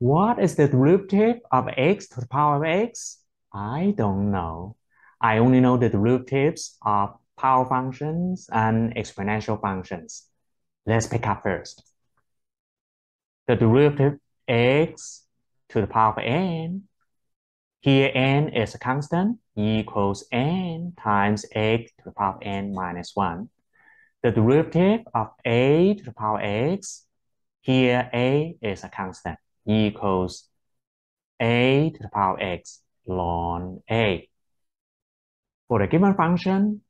What is the derivative of x to the power of x? I don't know. I only know the derivatives of power functions and exponential functions. Let's pick up first. The derivative x to the power of n. Here n is a constant equals n times x to the power of n minus 1. The derivative of a to the power x. Here a is a constant equals a to the power x ln a. For the given function,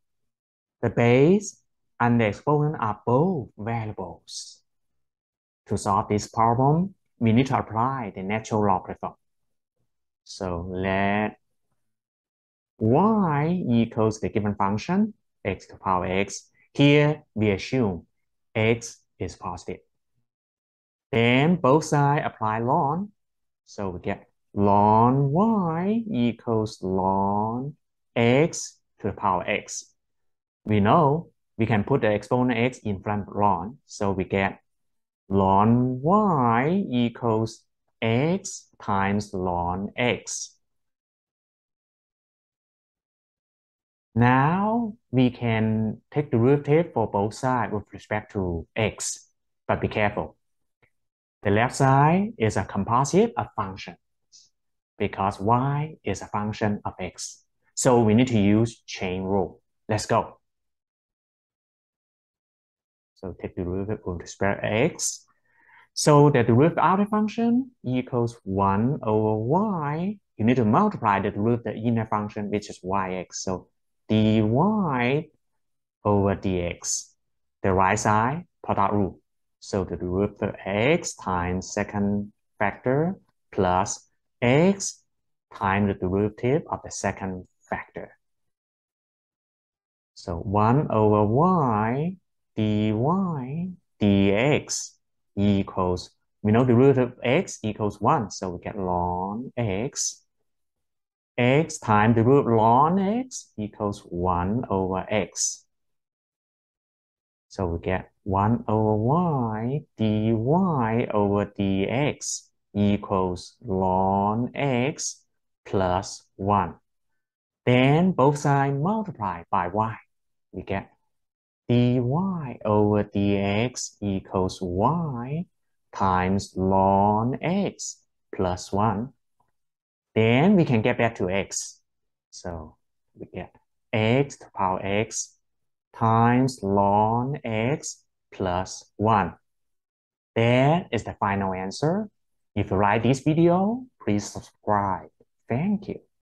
the base and the exponent are both variables. To solve this problem, we need to apply the natural logarithm. So let y equals the given function, x to the power x. Here we assume x is positive. Then both sides apply ln. So we get ln y equals ln x to the power x. We know we can put the exponent x in front of ln. So we get ln y equals x times ln x. Now we can take the derivative for both sides with respect to x, but be careful. The left side is a composite of functions because y is a function of x. So we need to use chain rule. Let's go. So take the derivative with respect to x. So the derivative of the function equals 1 over y. You need to multiply the derivative of the inner function, which is yx. So dy over dx. The right side, product rule. So the derivative of x times second factor plus x times the derivative of the second factor. So 1 over y dy dx equals, we know the derivative of x equals 1, so we get ln x. X times the root ln x equals 1 over x. So we get 1 over y dy over dx equals ln x plus 1. Then both sides multiply by y. We get dy over dx equals y times ln x plus 1. Then we can get back to x. So we get x to the power x times ln x plus 1. That is the final answer. If you like this video, please subscribe. Thank you.